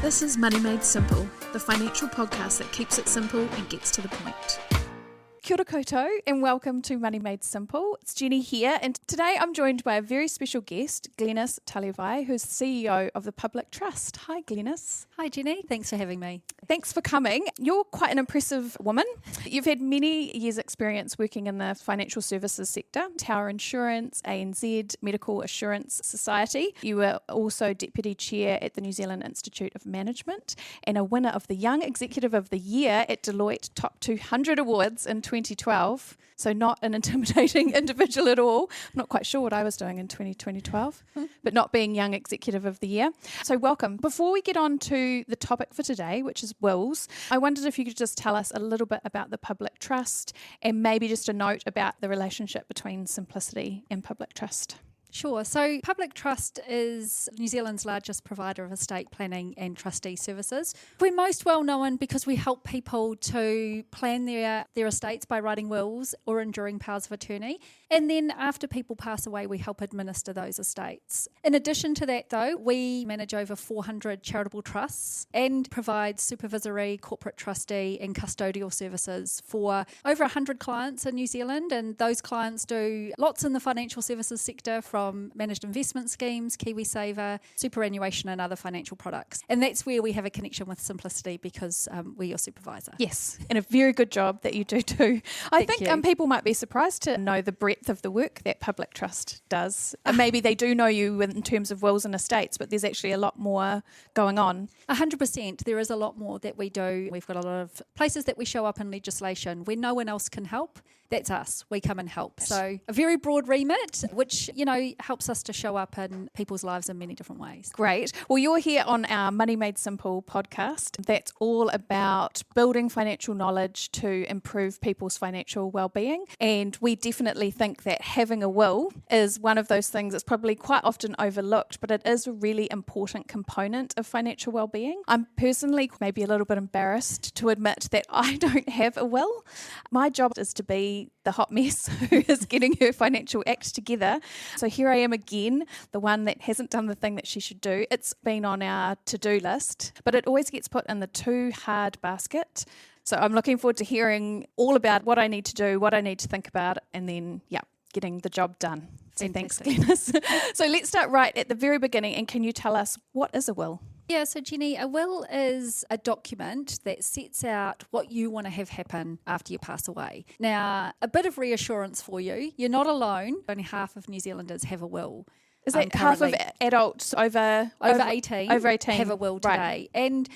This is Money Made Simple, the financial podcast that keeps it simple and gets to the point. Kia ora koutou and welcome to Money Made Simple. It's Jennie here, and today I'm joined by a very special guest, Glenys Talivai, who's CEO of the Public Trust. Hi Glenys. Hi Jennie, thanks for having me. Thanks for coming. You're quite an impressive woman. You've had many years' experience working in the financial services sector, Tower Insurance, ANZ, Medical Assurance Society. You were also Deputy Chair at the New Zealand Institute of Management and a winner of the Young Executive of the Year at Deloitte Top 200 Awards in 2012. So not an intimidating individual at all. I'm not quite sure what I was doing in 2012, but not being Young Executive of the Year. So welcome. Before we get on to the topic for today, which is wills, I wondered if you could just tell us a little bit about the Public Trust and maybe just a note about the relationship between Simplicity and Public Trust. Sure. So Public Trust is New Zealand's largest provider of estate planning and trustee services. We're most well known because we help people to plan their estates by writing wills or enduring powers of attorney. And then after people pass away, we help administer those estates. In addition to that, though, we manage over 400 charitable trusts and provide supervisory, corporate trustee and custodial supervises for over 100 clients in New Zealand. And those clients do lots in the financial services sector, from managed investment schemes, KiwiSaver, superannuation and other financial products. And that's where we have a connection with Simplicity because we're your supervisor. Yes, and a very good job that you do too. I think people might be surprised to know the breadth of the work that Public Trust does. Maybe they do know you in terms of wills and estates, but there's actually a lot more going on. 100%. There is a lot more that we do. We've got a lot of places that we show up in legislation where no one else can help. That's us. We come and help. So a very broad remit, which, helps us to show up in people's lives in many different ways. Great. Well, you're here on our Money Made Simple podcast. That's all about building financial knowledge to improve people's financial well-being. And we definitely think that having a will is one of those things that's probably quite often overlooked, but it is a really important component of financial well-being. I'm personally maybe a little bit embarrassed to admit that I don't have a will. My job is to be the hot mess who is getting her financial act together. So here I am again, the one that hasn't done the thing that she should do. It's been on our to-do list, but it always gets put in the too hard basket. So I'm looking forward to hearing all about what I need to do, what I need to think about, and then, getting the job done. So thanks, Glenys. So let's start right at the very beginning. And can you tell us, what is a will? Yeah, so Jennie, a will is a document that sets out what you want to have happen after you pass away. Now, a bit of reassurance for you, you're not alone. Only half of New Zealanders have a will. Is that half of adults over 18 have a will today? Right. And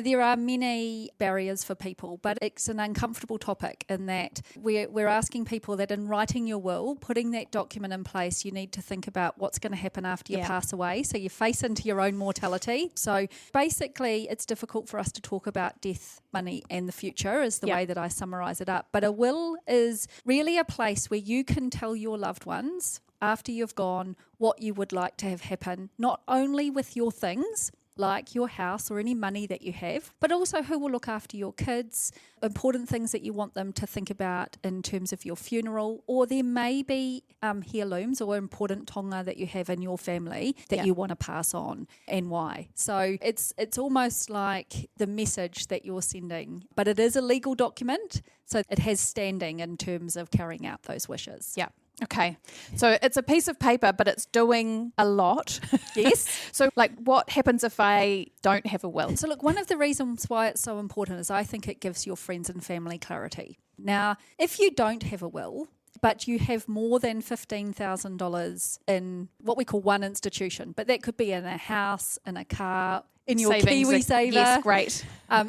there are many barriers for people, but it's an uncomfortable topic in that we're asking people that in writing your will, putting that document in place, you need to think about what's going to happen after you pass away. So you face into your own mortality. So basically, it's difficult for us to talk about death, money and the future is the way that I summarise it up. But a will is really a place where you can tell your loved ones after you've gone what you would like to have happen, not only with your things, like your house or any money that you have, but also who will look after your kids, important things that you want them to think about in terms of your funeral, or there may be heirlooms or important tonga that you have in your family that you want to pass on and why. So it's almost like the message that you're sending, but it is a legal document, so it has standing in terms of carrying out those wishes. Yeah. Okay, so it's a piece of paper, but it's doing a lot. Yes. So what happens if I don't have a will? So look, one of the reasons why it's so important is I think it gives your friends and family clarity. Now, if you don't have a will, but you have more than $15,000 in what we call one institution, but that could be in a house, in a car, in your KiwiSaver. Yes, great.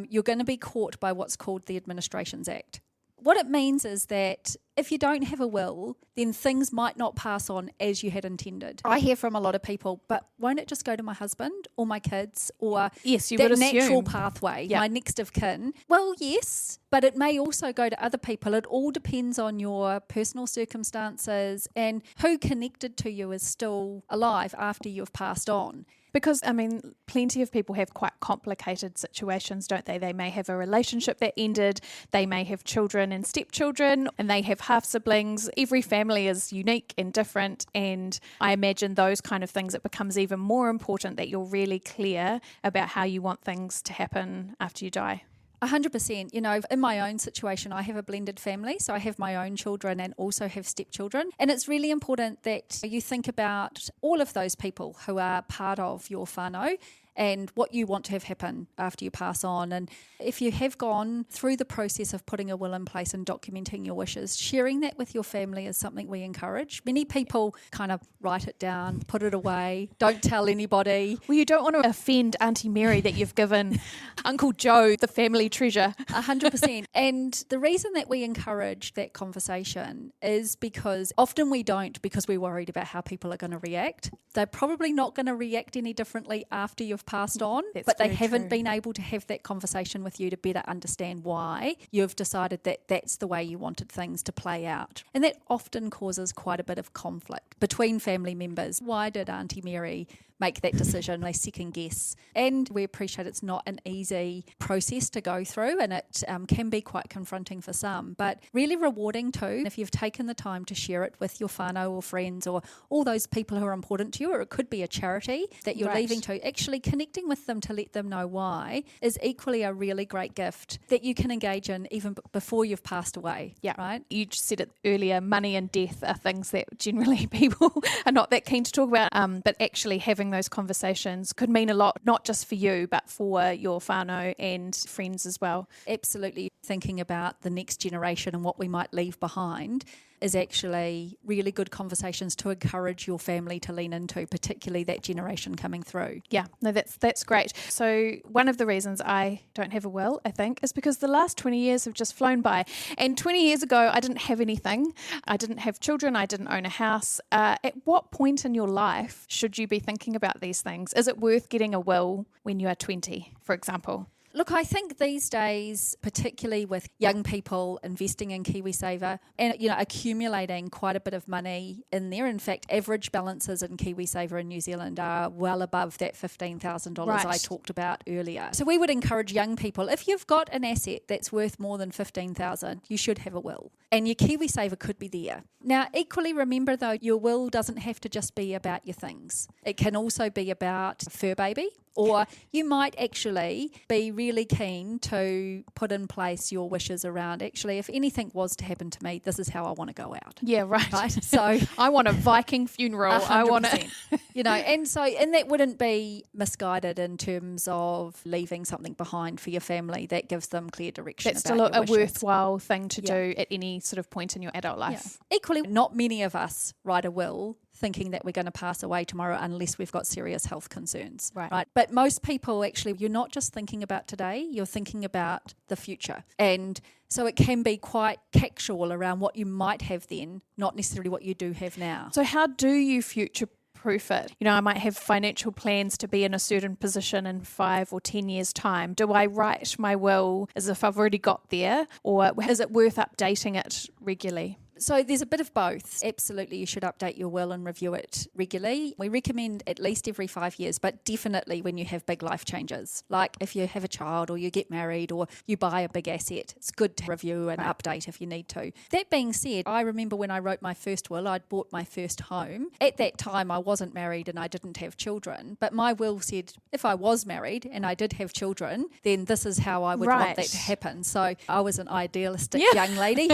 You're going to be caught by what's called the Administrations Act. What it means is that if you don't have a will, then things might not pass on as you had intended. I hear from a lot of people, but won't it just go to my husband or my kids or that natural pathway, my next of kin? Well, yes, but it may also go to other people. It all depends on your personal circumstances and who connected to you is still alive after you've passed on. Because, I mean, plenty of people have quite complicated situations, don't they? They may have a relationship that ended, they may have children and stepchildren, and they have half siblings. Every family is unique and different, and I imagine those kind of things, it becomes even more important that you're really clear about how you want things to happen after you die. 100%. You know, in my own situation, I have a blended family, so I have my own children and also have stepchildren. And it's really important that you think about all of those people who are part of your whānau and what you want to have happen after you pass on. And if you have gone through the process of putting a will in place and documenting your wishes, sharing that with your family is something we encourage. Many people kind of write it down, put it away, don't tell anybody. Well, you don't want to offend Auntie Mary that you've given Uncle Joe the family treasure. 100%. And the reason that we encourage that conversation is because often we don't, because we're worried about how people are going to react. They're probably not going to react any differently after you've passed on, but they haven't been able to have that conversation with you to better understand why you've decided that that's the way you wanted things to play out. And that often causes quite a bit of conflict between family members. Why did Auntie Mary make that decision? They second guess. And we appreciate it's not an easy process to go through, and it can be quite confronting for some, but really rewarding too if you've taken the time to share it with your whānau or friends or all those people who are important to you, or it could be a charity that you're leaving to. Actually connecting with them to let them know why is equally a really great gift that you can engage in even before you've passed away. Yeah, right. You just said it earlier, money and death are things that generally people are not that keen to talk about, but actually having those conversations could mean a lot, not just for you, but for your whānau and friends as well. Absolutely. Thinking about the next generation and what we might leave behind is actually really good conversations to encourage your family to lean into, particularly that generation coming through. Yeah, no, that's great. So one of the reasons I don't have a will, I think, is because the last 20 years have just flown by. And 20 years ago, I didn't have anything. I didn't have children. I didn't own a house. At what point in your life should you be thinking about these things? Is it worth getting a will when you are 20, for example? Look, I think these days, particularly with young people investing in KiwiSaver and, you know, accumulating quite a bit of money in there. In fact, average balances in KiwiSaver in New Zealand are well above that $15,000 I talked about earlier. So we would encourage young people, if you've got an asset that's worth more than $15,000, you should have a will. And your KiwiSaver could be there. Now, equally remember though, your will doesn't have to just be about your things. It can also be about a fur baby. Or you might actually be really keen to put in place your wishes around, actually, if anything was to happen to me, this is how I want to go out. Yeah, right. So I want a Viking funeral. 100%. I want to, you know, and that wouldn't be misguided in terms of leaving something behind for your family that gives them clear direction. That's about still a your wishes. worthwhile thing to do at any sort of point in your adult life. Yeah. Equally, not many of us write a will thinking that we're going to pass away tomorrow unless we've got serious health concerns. Right. But most people actually, you're not just thinking about today, you're thinking about the future. And so it can be quite casual around what you might have then, not necessarily what you do have now. So how do you future proof it? You know, I might have financial plans to be in a certain position in 5 or 10 years' time. Do I write my will as if I've already got there, or is it worth updating it regularly? So there's a bit of both. Absolutely, you should update your will and review it regularly. We recommend at least every 5 years, but definitely when you have big life changes, like if you have a child or you get married or you buy a big asset, it's good to review and update if you need to. That being said, I remember when I wrote my first will, I'd bought my first home. At that time, I wasn't married and I didn't have children, but my will said if I was married and I did have children, then this is how I would want that to happen. So I was an idealistic young lady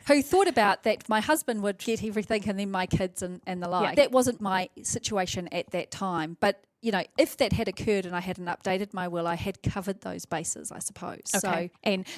who thought about that my husband would get everything and then my kids and the like. Yeah. That wasn't my situation at that time. But, you know, if that had occurred and I hadn't updated my will, I had covered those bases, I suppose. Okay.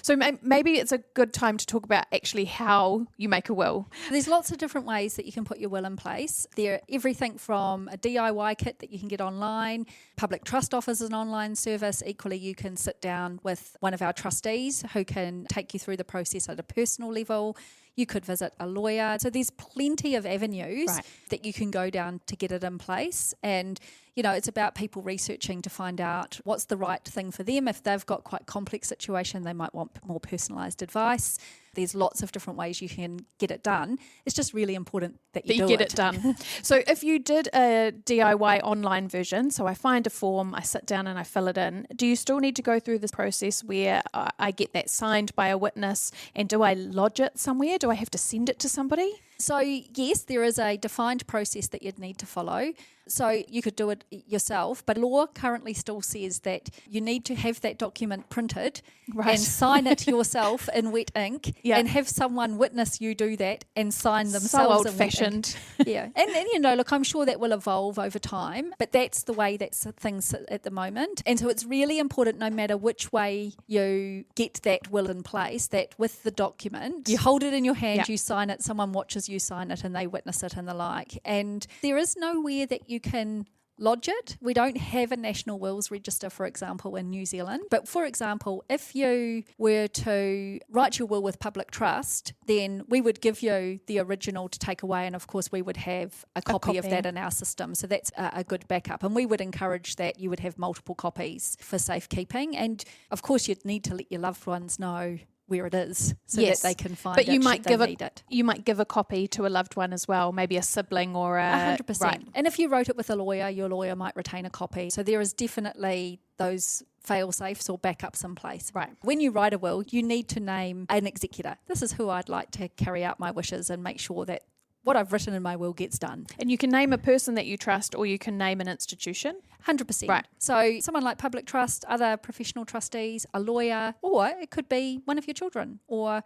So maybe it's a good time to talk about actually how you make a will. There's lots of different ways that you can put your will in place. There everything from a DIY kit that you can get online. Public Trust offers an online service. Equally, you can sit down with one of our trustees who can take you through the process at a personal level. You could visit a lawyer. So there's plenty of avenues that you can go down to get it in place. And, you know, it's about people researching to find out what's the right thing for them. If they've got quite complex situation, they might want more personalised advice. There's lots of different ways you can get it done. It's just really important that you get it done. So if you did a DIY online version, so I find a form, I sit down and I fill it in, do you still need to go through this process where I get that signed by a witness, and do I lodge it somewhere? Do I have to send it to somebody? So yes, there is a defined process that you'd need to follow. So you could do it yourself, but law currently still says that you need to have that document printed and sign it yourself in wet ink and have someone witness you do that and sign themselves. So old-fashioned. Yeah. And look, I'm sure that will evolve over time, but that's the way that things sit at the moment. And so it's really important, no matter which way you get that will in place, that with the document, you hold it in your hand, you sign it, someone watches you sign it and they witness it and the like. And there is nowhere that you can lodge it. We don't have a national wills register, for example, in New Zealand. But for example, if you were to write your will with public trust, then we would give you the original to take away, and of course we would have a copy of that in our system. So that's a good backup, and we would encourage that you would have multiple copies for safekeeping. And of course you'd need to let your loved ones know where it is so that they can find it. But you might need it. You might give a copy to a loved one as well, maybe a sibling or 100%. Right. And if you wrote it with a lawyer, your lawyer might retain a copy. So there is definitely those fail-safes or backups in place. Right. When you write a will, you need to name an executor. This is who I'd like to carry out my wishes and make sure that what I've written in my will gets done. And you can name a person that you trust, or you can name an institution. 100%. Right. So someone like public trust, other professional trustees, a lawyer, or it could be one of your children or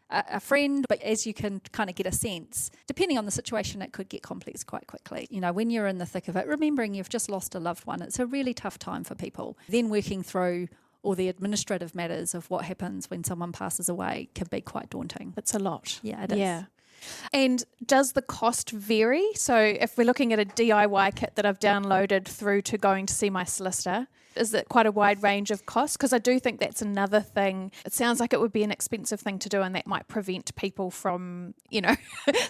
a friend. But as you can kind of get a sense, depending on the situation, it could get complex quite quickly. You know, when you're in the thick of it, remembering you've just lost a loved one, it's a really tough time for people. Then working through all the administrative matters of what happens when someone passes away can be quite daunting. It's a lot. Yeah, it is. Yeah. And does the cost vary? So if we're looking at a DIY kit that I've downloaded through to going to see my solicitor, is it quite a wide range of costs? Because I do think that's another thing. It sounds like it would be an expensive thing to do, and that might prevent people from,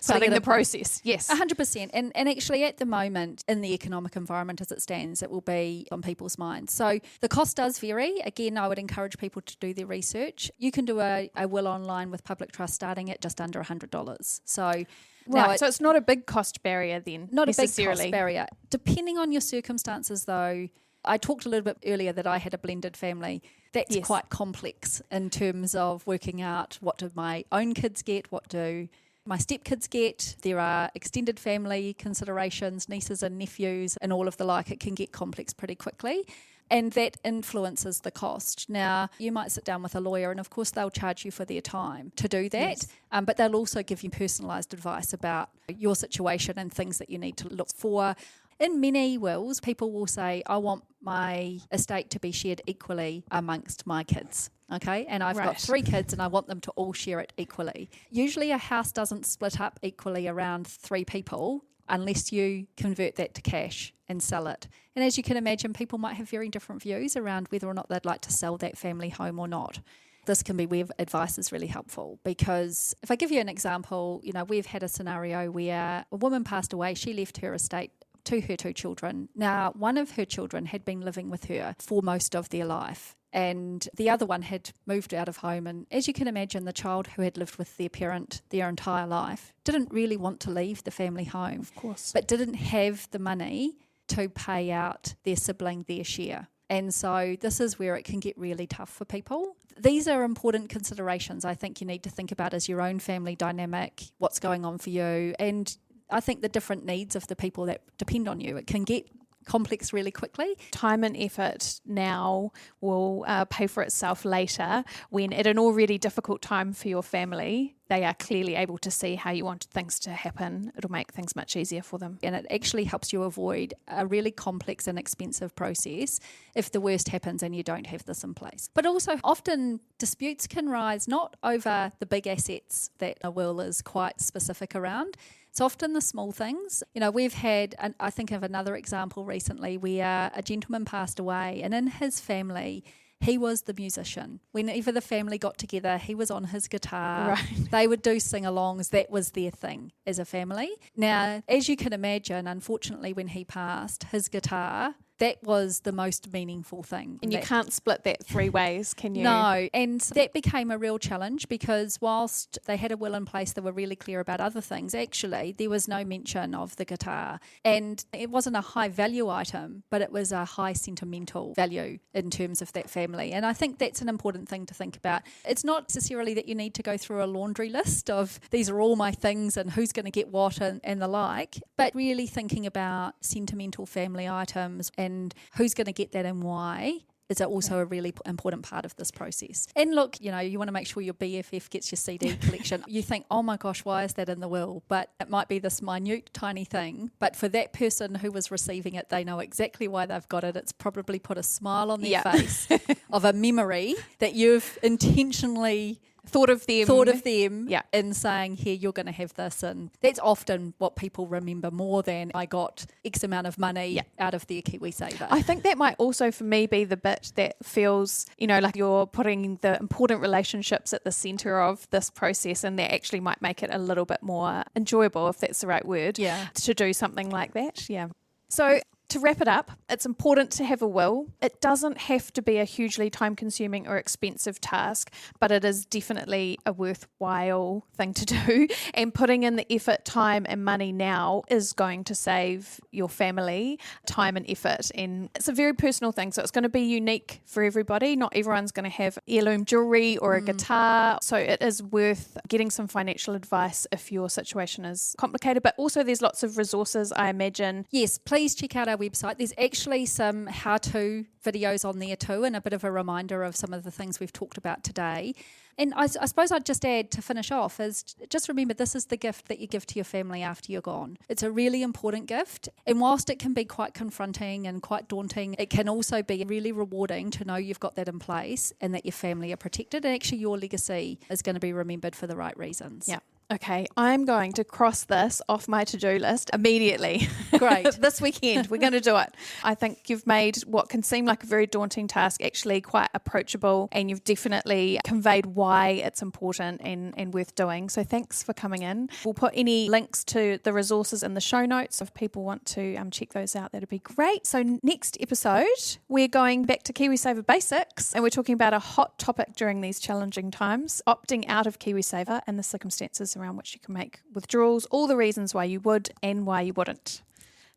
starting the process. Yes. 100%. And actually at the moment, in the economic environment as it stands, it will be on people's minds. So the cost does vary. Again, I would encourage people to do their research. You can do a will online with public trust starting at just under $100. So so it's not a big cost barrier then, not necessarily. A big cost barrier. Depending on your circumstances, though, I talked a little bit earlier that I had a blended family. That's quite complex in terms of working out what do my own kids get, what do my stepkids get. There are extended family considerations, nieces and nephews and all of the like. It can get complex pretty quickly. And that influences the cost. Now, you might sit down with a lawyer and, of course, they'll charge you for their time to do that. Yes. But they'll also give you personalised advice about your situation and things that you need to look for. In many wills, people will say, I want my estate to be shared equally amongst my kids. Okay, and I've got 3 kids and I want them to all share it equally. Usually a house doesn't split up equally around 3 people unless you convert that to cash and sell it. And as you can imagine, people might have very different views around whether or not they'd like to sell that family home or not. This can be where advice is really helpful, because if I give you an example, we've had a scenario where a woman passed away, she left her estate to her 2 children. Now, one of her children had been living with her for most of their life, and the other one had moved out of home. And as you can imagine, the child who had lived with their parent their entire life didn't really want to leave the family home, of course, but didn't have the money to pay out their sibling their share. And so this is where it can get really tough for people. These are important considerations I think you need to think about as your own family dynamic, what's going on for you, and I think the different needs of the people that depend on you. It can get complex really quickly. Time and effort now will pay for itself later, when at an already difficult time for your family, they are clearly able to see how you want things to happen. It'll make things much easier for them. And it actually helps you avoid a really complex and expensive process if the worst happens and you don't have this in place. But also often disputes can rise not over the big assets that a will is quite specific around. It's often the small things. We've had, I think of another example recently where a gentleman passed away, and in his family, he was the musician. Whenever the family got together, he was on his guitar. Right. They would do sing-alongs. That was their thing as a family. Now, as you can imagine, unfortunately, when he passed, his guitar that was the most meaningful thing. And you can't split that 3 ways, can you? No, and that became a real challenge because whilst they had a will in place, they were really clear about other things. Actually, there was no mention of the guitar, and it wasn't a high value item, but it was a high sentimental value in terms of that family. And I think that's an important thing to think about. It's not necessarily that you need to go through a laundry list of these are all my things and who's going to get what and the like, but really thinking about sentimental family items and who's going to get that and why is also a really important part of this process. And look, you want to make sure your BFF gets your CD collection. You think, oh my gosh, why is that in the will? But it might be this minute, tiny thing. But for that person who was receiving it, they know exactly why they've got it. It's probably put a smile on their face of a memory that you've intentionally thought of them in saying, here, you're going to have this. And that's often what people remember more than I got X amount of money out of their KiwiSaver. I think that might also for me be the bit that feels, like you're putting the important relationships at the centre of this process, and that actually might make it a little bit more enjoyable, if that's the right word, to do something like that. Yeah. So to wrap it up, it's important to have a will. It doesn't have to be a hugely time-consuming or expensive task, but it is definitely a worthwhile thing to do. And putting in the effort, time and money now is going to save your family time and effort. And it's a very personal thing, so it's going to be unique for everybody. Not everyone's going to have heirloom jewellery or a guitar, so it is worth getting some financial advice if your situation is complicated. But also there's lots of resources, I imagine. Yes, please check out our website. There's actually some how-to videos on there too, and a bit of a reminder of some of the things we've talked about today. And I suppose I'd just add to finish off is just remember this is the gift that you give to your family after you're gone. It's a really important gift, and whilst it can be quite confronting and quite daunting, it can also be really rewarding to know you've got that in place and that your family are protected, and actually your legacy is going to be remembered for the right reasons. Yeah. Okay, I'm going to cross this off my to-do list immediately. Great. This weekend, we're going to do it. I think you've made what can seem like a very daunting task actually quite approachable, and you've definitely conveyed why it's important and worth doing. So thanks for coming in. We'll put any links to the resources in the show notes. If people want to check those out, that'd be great. So next episode, we're going back to KiwiSaver basics, and we're talking about a hot topic during these challenging times, opting out of KiwiSaver and the circumstances around which you can make withdrawals, all the reasons why you would and why you wouldn't.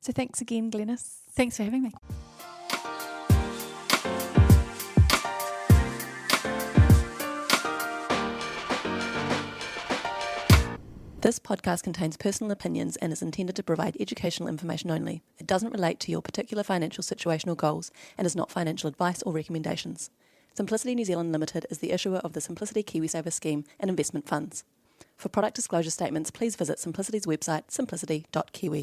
So thanks again, Glenys. Thanks for having me. This podcast contains personal opinions and is intended to provide educational information only. It doesn't relate to your particular financial situation or goals and is not financial advice or recommendations. Simplicity New Zealand Limited is the issuer of the Simplicity KiwiSaver scheme and investment funds. For product disclosure statements, please visit Simplicity's website, simplicity.kiwi.